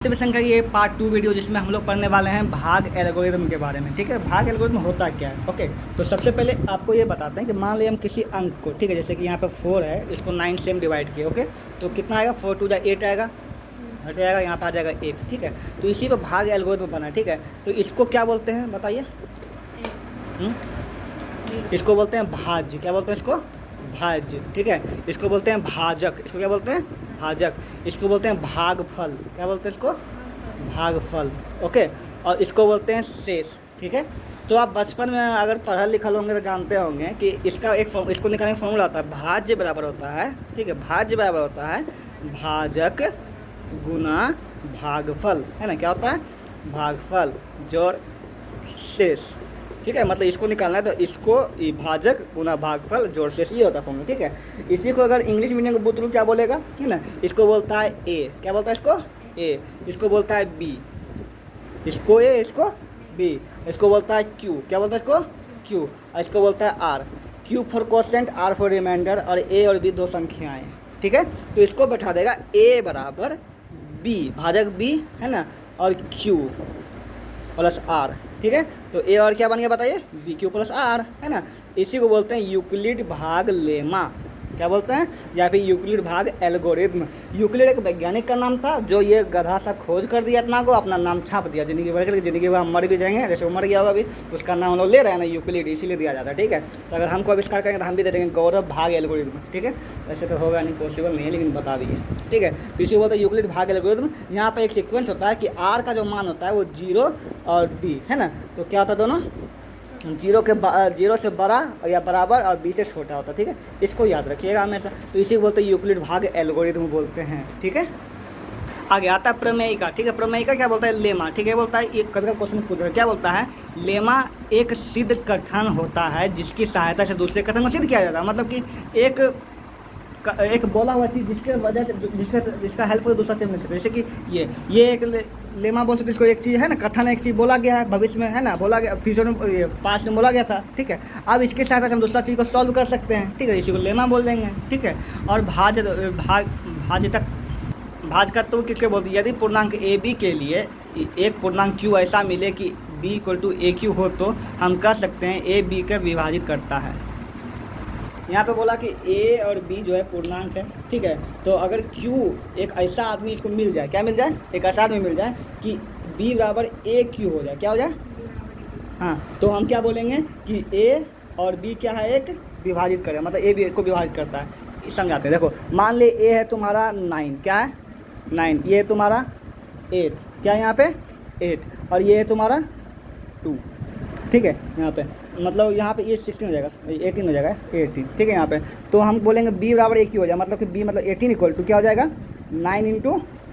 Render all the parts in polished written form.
Multiplication का ये part 2 video जिसमें हम लोग पढ़ने वाले हैं भाग एल्गोरिथम के बारे में। ठीक है, भाग एल्गोरिथम होता क्या है। ओके, तो सबसे पहले आपको ये बताते हैं कि मान लिया हम किसी अंक को, ठीक है, जैसे कि यहाँ पे 4 है, इसको 9 से हम डिवाइड किए। ओके, तो कितना आएगा, 4 टू 8 आएगा, हट जाएगा, यहाँ पर आ जाएगा 1। ठीक है, तो इसी पर भाग एल्गोरिथम बना है। ठीक है, तो इसको क्या बोलते हैं बताइए। इसको बोलते हैं भाज्य। क्या बोलते हैं इसको? भाज्य। ठीक है, इसको बोलते हैं भाजक। इसको क्या बोलते हैं? भाजक। इसको बोलते हैं भागफल। क्या बोलते हैं इसको? भागफल। ओके, और इसको बोलते हैं शेष। ठीक है, तो आप बचपन में अगर पढ़ा लिखा होंगे तो जानते होंगे कि इसका एक इसको निकालने का फॉर्मूला होता है, भाज्य बराबर होता है, ठीक है, भाज्य बराबर होता है भाजक गुना भागफल, है ना। क्या होता है? भागफल जोड़ शेष। ठीक है, मतलब इसको निकालना है तो इसको भाजक गुना भागफल जोड़ शेष, ये होता है फॉर्मूला। ठीक है, इसी को अगर इंग्लिश मीडियम का बुतरू क्या बोलेगा, है ना, इसको बोलता है ए। क्या बोलता है इसको? ए। इसको बोलता है बी। इसको ए, इसको बी। इसको बोलता है क्यू। क्या बोलता है इसको? क्यू। और इसको बोलता है R. Q for quotient, R for remainder, और ए और बी दो संख्याएं। ठीक है, तो इसको बैठा देगा ए बराबर बी, भाजक बी, है ना, और क्यू प्लस आर। ठीक है, तो ए और क्या बन गया बताइए? बी क्यू प्लस आर, है ना। इसी को बोलते हैं यूक्लिड भाग लेमा। क्या बोलते हैं? या फिर यूक्लिड भाग एल्गोरिथम। यूक्लिड एक वैज्ञानिक का नाम था जो ये गधा सा खोज कर दिया, अपना को अपना नाम छाप दिया, जिंदगी भर के, जिंदगी भर हम मर भी जाएंगे, जैसे वो मर गया होगा अभी, उसका नाम हम लोग ले रहे हैं ना, यूक्लिड, इसीलिए दिया जाता है। ठीक है, तो अगर हमको आविष्कार करेंगे तो हम भी दे देंगे गौरव भाग एल्गोरिथम। ठीक है, वैसे तो होगा नहीं, पॉसिबल नहीं है, लेकिन बता दिए। ठीक है, तो इसी को बोलते हैं यूक्लिड भाग एल्गोरिथम। यहाँ पर एक सीक्वेंस होता है कि आर का जो मान होता है वो 0 और बी, है ना, तो क्या होता है दोनों 0 से बड़ा या बराबर और बी से छोटा होता है। ठीक है, इसको याद रखिएगा हमेशा। तो इसी को बोलते हैं यूक्लिड भाग एल्गोरिथम बोलते हैं। ठीक है, आगे आता है प्रमेयिका। ठीक है, प्रमेयिका क्या बोलता है? लेमा। ठीक है, बोलता है, एक कभी क्वेश्चन पूछ रहा है, क्या बोलता है? लेमा एक सिद्ध कथन होता है जिसकी सहायता से दूसरे कथन को सिद्ध किया जाता है। मतलब कि एक बोला हुआ चीज़ जिसके वजह से जिसका हेल्प हो दूसरा चीज़ मिल सके। जैसे कि ये एक लेमा बोल सकते, इसको एक चीज़ है ना, कथन एक चीज़ बोला गया है भविष्य में, है ना, बोला गया, फ्यूचर में, पास्ट में बोला गया था। ठीक है, अब इसके साथ हम दूसरा चीज़ को सॉल्व कर सकते हैं। ठीक है, इसी को लेमा बोल देंगे। ठीक है, और भाजकत्व किसके बोलते हैं? यदि पूर्णांक ए बी के लिए एक पूर्णांक क्यू ऐसा मिले कि B equal to A Q हो तो हम कह सकते हैं ए बी का विभाजित करता है। यहाँ पे बोला कि ए और बी जो है पूर्णांक है। ठीक है, तो अगर Q एक ऐसा आदमी इसको मिल जाए, क्या मिल जाए? एक ऐसा आदमी मिल जाए कि B बराबर ए क्यू हो जाए। क्या हो जाए? हाँ, तो हम क्या बोलेंगे कि A और B क्या है? एक विभाजित करें, मतलब ए बी को विभाजित करता है। समझाते हैं, देखो, मान ले A है तुम्हारा 9, क्या है? 9, ये है तुम्हारा 8, क्या है यहाँ पे? 8, और ये है तुम्हारा 2। ठीक है, यहाँ पे मतलब यहाँ पे ये 16 हो जाएगा, 18 हो जाएगा, 18। ठीक है, यहाँ पे तो हम बोलेंगे बी बराबर ए क्यू हो जाए, मतलब कि बी मतलब 18 इक्वल टू क्या हो जाएगा? 9 इंटू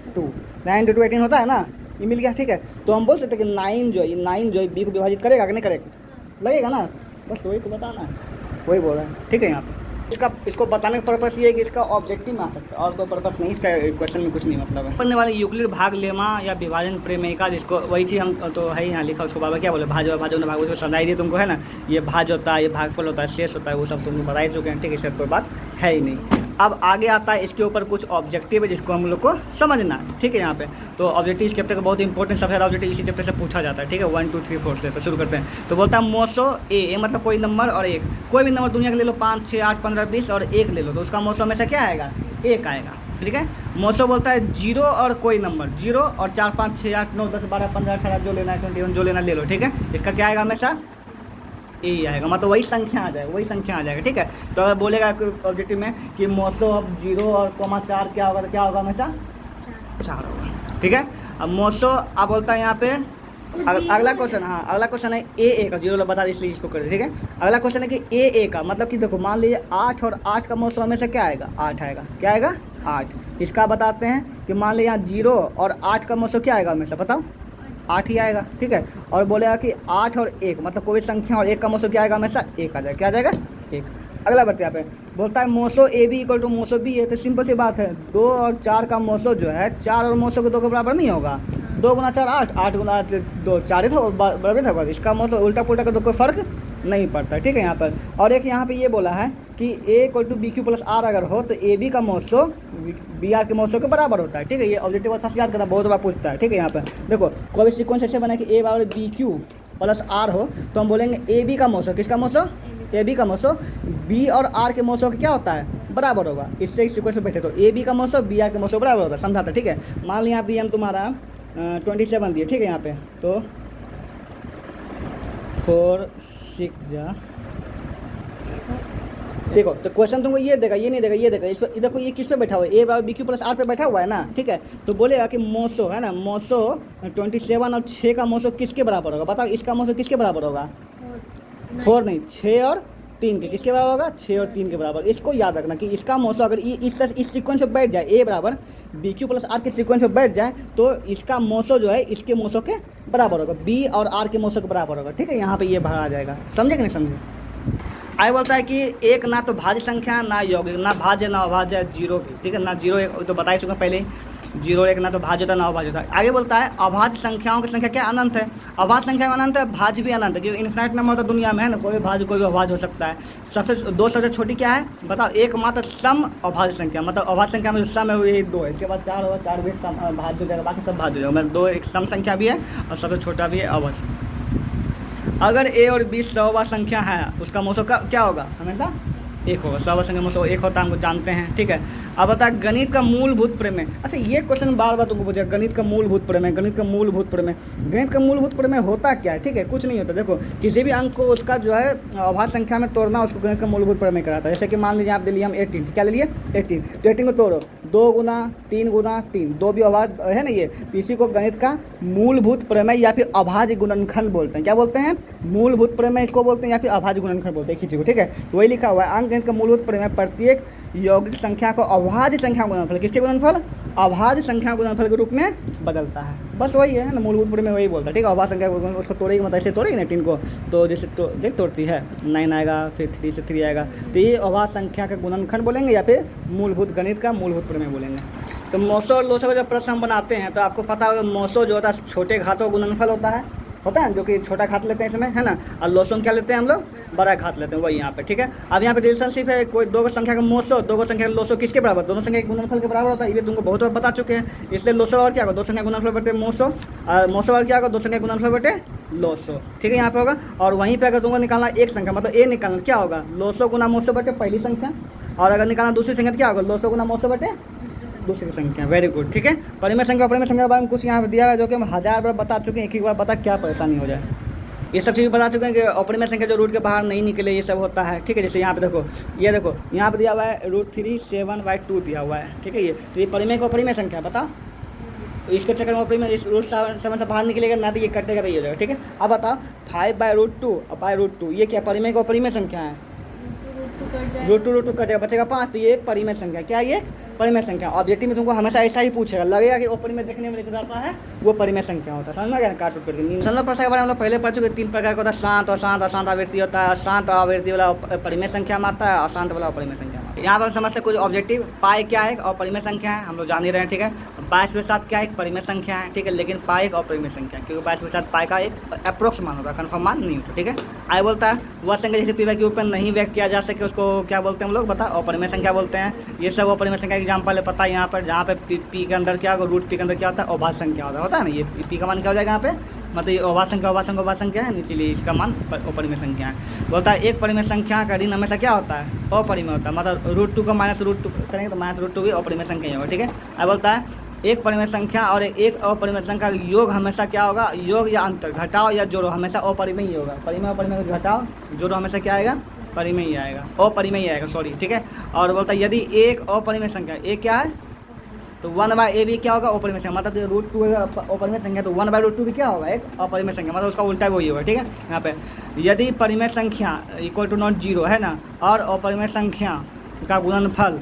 2, 9 इंटू 2 18 होता है ना, ये मिल गया। ठीक है, तो हम बोल सकते हैं कि 9 जो है बी को विभाजित करेगा कि नहीं करेगा? लगेगा ना, बस वही तो बताना है, वही बोल रहे हैं। ठीक है, यहाँ पे इसको बताने का पर्पस ये है कि इसका ऑब्जेक्टिव में आ सकता है, और कोई पर्पस नहीं, इसका क्वेश्चन में कुछ नहीं मतलब है। पढ़ने वाले यूक्लिड भाग लेमा या विभाजन प्रमेयिका, जिसको वही चीज़ हम तो है ही यहाँ लिखा, उसको बाबा क्या बोले? भाजो भाजो ना भागो, उसको समझाई दिए तुमको, है ना। ये भाज होता है, ये भागफल होता है, शेष होता है, वो सब तुमको बता ही चुके हैं। ठीक है, इससे कोई बात है ही नहीं। अब आगे आता है इसके ऊपर कुछ ऑब्जेक्टिव है जिसको हम लोग को समझना है। ठीक है, यहाँ पे तो ऑब्जेक्टिव इस चैप्टर का बहुत इंपॉर्टेंट, सबसे ज़्यादा ऑब्जेक्टिव इसी चैप्टर से पूछा जाता है। ठीक है, 1 2 3 4 से तो शुरू करते हैं। तो बोलता है मोसो ए मतलब कोई नंबर और एक, कोई भी नंबर दुनिया का ले लो, 5 6 8 15 20 और 1 ले लो, तो उसका मोसो हमेशा क्या आएगा? 1 आएगा। ठीक है, मोसो बोलता है 0 और कोई नंबर, 0 और 4 5 6 8 9 10 12 15 18 जो लेना है, 21 जो लेना ले लो। ठीक है, इसका क्या आएगा? हमेशा ए आएगा, मतलब वही संख्या आ जाएगा, वही संख्या आ जाएगा। ठीक है, तो अगर बोलेगा ऑब्जेक्टिव में कि मोसो अब 0 और 4 क्या होगा, तो क्या होगा? हमेशा 4 होगा। ठीक है, अब मोसो अब बोलता है यहाँ पे अगला क्वेश्चन, हाँ अगला क्वेश्चन है ए का 0 बता दी, इसलिए इसको कर दे। ठीक है, अगला क्वेश्चन है कि ए का मतलब कि देखो, मान लीजिए 8 और 8 का मोसो हमेशा क्या आएगा? 8 आएगा। क्या आएगा? 8। इसका बताते हैं कि मान लीजिए यहाँ 0 और 8 का मोसो क्या आएगा? हमेशा बताओ, 8 ही आएगा। ठीक है, और बोलेगा कि 8 और 1 मतलब कोई संख्या और 1 का मोसो क्या आएगा? हमेशा 1 आ जाएगा। क्या आ जाएगा? 1। अगला बढ़ते यहाँ पे बोलता है मोसो ए बी इक्वल टू मोसो बी है, तो सिंपल सी बात है, 2 और 4 का मोसो जो है 4 और मोसो के 2 के बराबर नहीं होगा। 2 गुना 4 8, 8 गुना 2 4 ही था, बराबर था। इसका मतलब उल्टा पुल्टा का तो कोई फ़र्क नहीं पड़ता, ठीक है यहाँ पर। और एक यहाँ पे ये बोला है कि A equal to B Q plus R अगर हो तो ए बी का मौसो बी आर के मौसो के बराबर होता है, ठीक है। ये ऑब्जेक्टिव अच्छा से याद करना, बहुत बार पूछता है, ठीक है। यहाँ पर देखो कोई भी सीक्वेंस ऐसे बना कि ए बराबर बी क्यू प्लस आर हो तो हम बोलेंगे ए बी का मौसो, किसका मौसो, ए बी का मौसो बी और आर के मौसो का क्या होता है, बराबर होगा। इससे इस सीक्वेंस में बैठे तो ए बी का मौसो बी आर के मौसो बराबर होगा, समझाता, ठीक है। मान लिया यहाँ पे हम तुम्हारा 27 दिए, ठीक है। यहाँ पे तो 4 6 जा, देखो तो क्वेश्चन तुमको ये देगा, ये नहीं देगा, ये देगा। इस पर देखो ये किस पे बैठा हुआ है, ए बराबर बी क्यू प्लस आर पे बैठा हुआ है ना, ठीक है। तो बोलेगा कि मौसो है ना, मौसो 27 और 6 का मौसो किसके बराबर होगा, बताओ इसका मौसो किसके बराबर होगा, 4 नहीं 6 और 3 के, किसके बराबर होगा, 6 और 3 के बराबर। इसको याद रखना कि इसका मौसो अगर इस सीक्वेंस में बैठ जाए, ए बराबर बी क्यू प्लस आर के सीक्वेंस में बैठ जाए तो इसका मौसो जो है इसके मौसो के बराबर होगा, बी और आर के मौसो के बराबर होगा, ठीक है। यहाँ पे ये भरा आ जाएगा, समझे कि नहीं समझे। आगे बोलता है कि एक ना तो भाज्य संख्या ना यौगिक, ना भाज्य ना अभाज्य, जीरो भी, ठीक है ना। जीरो एक तो बता ही चुका पहले, 0 1 ना तो भाज्य होता ना अभाज्य होता। आगे बोलता है अभाज्य संख्याओं की संख्या क्या अनंत है, अभाज्य संख्या अनंत है, भाज्य भी अनंत है, क्योंकि इन्फिनाइट नंबर तो दुनिया में है ना, कोई भी भाज्य कोई भी अभाज्य हो सकता है। सबसे छोटी क्या है बताओ, एकमात्र सम अभाज्य संख्या, मतलब अभाज्य संख्या में जो सम है वो यही 2 है, इसके बाद 4 होगा, 4 भी सम भाज्य हो जाएगा, बाकी सब भाज्य हो जाएगा, मतलब 2 एक सम संख्या भी है और सबसे छोटा भी है अभाज्य। अगर ए और बी सौवा संख्या है उसका मौसो क्या होगा, हमेशा 1 होगा, सौवा संख्या मौसो 1 होता है, हमको जानते हैं, ठीक है। अब बता गणित का मूलभूत प्रमेय, अच्छा ये क्वेश्चन बार बार तुमको पूछेगा, गणित का मूलभूत प्रमेय, गणित का मूलभूत प्रमेय, गणित का मूलभूत प्रमेय होता क्या है, ठीक है। कुछ नहीं होता, देखो किसी भी अंक को उसका जो है अभाज्य संख्या में तोड़ना उसको गणित का मूलभूत प्रमेय कराता है। जैसे कि मान लीजिए आप दे लिए हम 18, क्या ले लिए 18, तो 18 को तोड़ो, 2 गुना 3 गुना 3, 2 भी अभाज्य है ना ये, इसी को गणित का मूलभूत प्रमेय या फिर अभाज्य गुणनखंड बोलते हैं। क्या बोलते हैं, मूलभूत प्रमेय इसको बोलते हैं या फिर अभाज्य गुणनखंड बोलते हैं किसी को, ठीक है। वही लिखा हुआ है, अंक गणित का मूलभूत प्रमेय प्रत्येक यौगिक संख्या को अभाज्य संख्या गुणनफल, किसके गुणनफल, अभाज्य संख्या गुणनफल के रूप में बदलता है, बस वही है ना, मूलभूत प्रमेय वही बोलता है, ठीक है। अभाज्य संख्या उसको तोड़ेगी, मतलब ऐसे तोड़ेगी ना 18 को, तो जैसे तोड़ती है 9 आएगा, फिर 3 से 3 आएगा, तो ये अभाज्य संख्या का गुणनखंड बोलेंगे या फिर मूलभूत गणित का मूलभूत प्रमेय बोलेंगे। तो मौसो और लोसो का जब प्रश्न हम बनाते हैं तो आपको पता होगा मौसो जो होता है छोटे घातों का गुणनफल होता है जो कि छोटा घात लेते हैं इसमें, है ना, और लोसो क्या लेते हैं हम लोग, बड़ा घात लेते हैं, वही यहाँ पे, ठीक है। अब यहाँ पे रिलेशनशिप है, कोई 2 संख्या का मौसो 2 संख्या का लोसो किसके बराबर, दोनों संख्या के गुणनफल के बराबर होता है, ये तुमको बहुत बार बता चुके हैं। इसलिए लोसो और क्या होगा, 2 संख्या गुणनफल बटे मौसो, और मौसो और क्या होगा, 2 संख्या गुणनफल बटे लोसो, ठीक है। यहाँ पे होगा, और वहीं पे अगर तुमको निकालना एक संख्या, मतलब ए निकालना, क्या होगा, लोसो गुना मौसो बटे पहली संख्या, और अगर निकालना दूसरी संख्या तो क्या होगा, लोसो गुना मौसो बटे दूसरी संख्या, वेरी गुड, ठीक है। परिमेय संख्या के बारे में कुछ यहाँ पे दिया है जो कि हम 1000 बार बता चुके हैं, एक बार बता क्या परेशानी हो जाए, ये सब चीज़ बता चुके हैं कि अपरिमेय संख्या जो रूट के बाहर नहीं निकले ये सब होता है, ठीक है। जैसे यहाँ पे देखो, ये देखो यहाँ पे दिया हुआ है √3/7/2 दिया हुआ है, ठीक है। ये तो ये परिमेय को अपरिमेय संख्या बताओ, इसके चक्कर में अपरिमेय इस √7 से बाहर निकलेगा ना, तो ये कटेगा तो ये हो जाएगा, ठीक है। अब बताओ 5/√2 और √2 ये क्या परिमेय को अपरिमेय संख्या है, √2 कट जाएगा, बचेगा 5, तो ये परिमेय संख्या, क्या ये परिमेय संख्या। ऑब्जेक्टिव में तुमको हमेशा ऐसा ही पूछेगा, लगेगा कि अपरिमेय देखने में लेकर जाता है वो परिमेय संख्या होता है, समझ में गया ना, काट उठ करके। सरल प्रसार के बारे में हम लोग पहले पढ़ चुके, 3 प्रकार का होता है, शांत और शांत अशांत आवृत्ति होता है, शांत आवृत्ति वाला परिमेय संख्या में आता है, अशांत वाला अपरिमेय संख्या में। यहाँ पर समझते कुछ ऑब्जेक्टिव, पाई क्या है और परिमेय संख्या है, हम लोग जान ही रहे हैं, ठीक है। 22/7 क्या है, एक परिमेय संख्या है, ठीक है, लेकिन पाई एक अपरिमेय संख्या, क्योंकि 22/7 पाई का एक अप्रोक्स मान होता है, कन्फर्म मान नहीं होता, ठीक है। आगे बोलता है वह संख्या जिसे p/q के ऊपर नहीं व्यक्त किया जा सके उसको क्या बोलते हैं हम लोग, बताओ, अपरिमेय संख्या बोलते हैं। ये सब अपरिमेय संख्या एग्जाम्पल है, पता है यहाँ पर, जहाँ पे p के अंदर क्या होगा, √p के अंदर क्या होता है, अभाज्य संख्या होता है ना, ये p का मान क्या हो जाएगा यहाँ पे, मतलब ये अभाज्य संख्या है, इसीलिए इसका मान अपरिमेय संख्या है। बोलता है एक परिमेय संख्या का ऋण हमेशा क्या होता है, अपरिमेय होता है, मतलब √2 का -√2 करेंगे तो -√2 भी अपरिमेय संख्या होगा, ठीक है। अब बोलता है एक परिमेय संख्या और एक अपरिमेय संख्या का योग हमेशा क्या होगा, योग या अंतर, घटाओ या जोड़ो, हमेशा अपरिमेय ही होगा, परिमेय अपरिमेय को घटाओ जोड़ो हमेशा क्या आएगा, परिमेय ही आएगा, अपरिमेय ही आएगा, सॉरी, ठीक है। और बोलता है यदि एक अपरिमेय संख्या, एक क्या है तो 1/a भी क्या होगा, अपरिमेय संख्या, मतलब √2 अपरिमेय संख्या तो 1/√2 भी क्या होगा, एक अपरिमेय संख्या, मतलब उसका उल्टा वही होगा, ठीक है। यहाँ पे यदि परिमेय संख्या इक्वल टू नॉट 0 है ना, और अपरिमेय संख्या का गुणनफल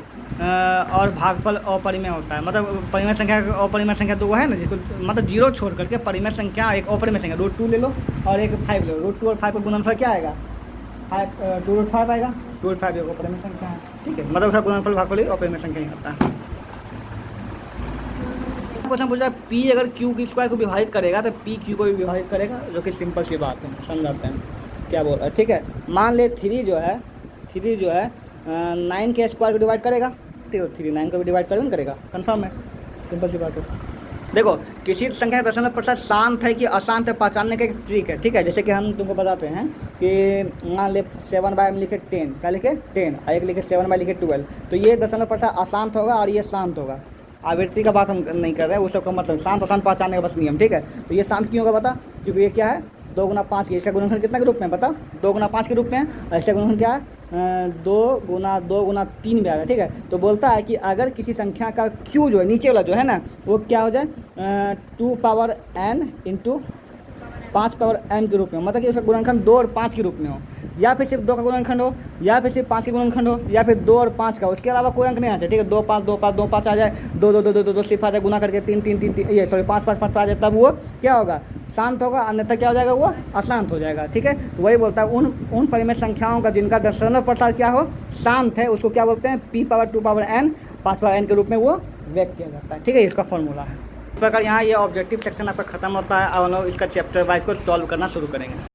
और भागफल अपरिमेय होता है, मतलब परिमेय संख्या अपरिमेय संख्या 2 है ना, जिसको मतलब 0 छोड़ करके परिमेय संख्या एक अपरिमेय संख्या √2 ले लो और एक 5 ले लो, √2 और 5 का गुणनफल क्या आएगा, 2√5 आएगा, 2√5 एक अपरिमेय संख्या है, ठीक है, मतलब उसका गुणनफल भागफल अपरिमेय संख्या ही होता है। क्वेश्चन पूछा पी अगर क्यू की स्क्वायर को विभाजित करेगा तो पी क्यू को भी विभाजित करेगा, जो कि सिंपल सी बात है, समझाते हैं क्या बोल रहा है। ठीक है, मान ले 3 जो है 9 के स्क्वायर को डिवाइड करेगा, ठीक है, 3 9 को भी डिवाइड करेगा, कंफर्म है, सिंपल सी बात है। देखो किसी संख्या का दशमलव प्रतिशत शांत है कि अशांत है पहचानने का एक ट्रिक है। ठीक है, जैसे कि हम तुमको बताते हैं कि मान ले 7/, में लिखे 10, क्या लिखे 10, और एक लिखे 7/, लिखे 12, तो ये दशमलव प्रतिशत अशांत होगा और ये शांत होगा। आवृत्ति का बात हम नहीं कर रहे हैं, वो सब का मतलब शांत अशांत पहचानने का बस नियम। ठीक है, तो ये शांत क्यों होगा बता, क्योंकि ये क्या है 2 गुना 5 की, इसका गुणनखंड कितना के रूप में बता, 2 गुना 5 के रूप में, और इसका गुणनखंड क्या है 2 गुना 3 में आएगा। ठीक है, तो बोलता है कि अगर किसी संख्या का क्यू जो है नीचे वाला जो है ना वो क्या हो जाए 2 power n into 5 power m के रूप में, मतलब कि उसका गुणनखंड 2 और 5 के रूप में हो, या फिर सिर्फ 2 का गुणनखंड हो, या फिर सिर्फ 5 का गुणनखंड हो, या फिर 2 और 5 का, उसके अलावा कोई अंक नहीं आ जाए। ठीक है, 2 5 2 5 2 5 आ जाए, 2 2 2 2 2 सिर्फ आ जाए, गुना करके 3 3 3 3 ये सॉरी 5 5 5 आ जाए, तब वो क्या होगा शांत होगा, अन्यथा क्या हो जाएगा वो अशांत हो जाएगा। ठीक है, तो वही बोलता है उन परिमेय संख्याओं का जिनका दशमलव प्रतिशत क्या हो शांत है, उसको क्या बोलते हैं p power 2 power n 5 power n के रूप में वो व्यक्त किया जाता है। ठीक है, इसका फॉर्मूला है। इस प्रकार यहाँ ये ऑब्जेक्टिव सेक्शन आपका खत्म होता है, और हम लोग इसका चैप्टर वाइज को सॉल्व करना शुरू करेंगे।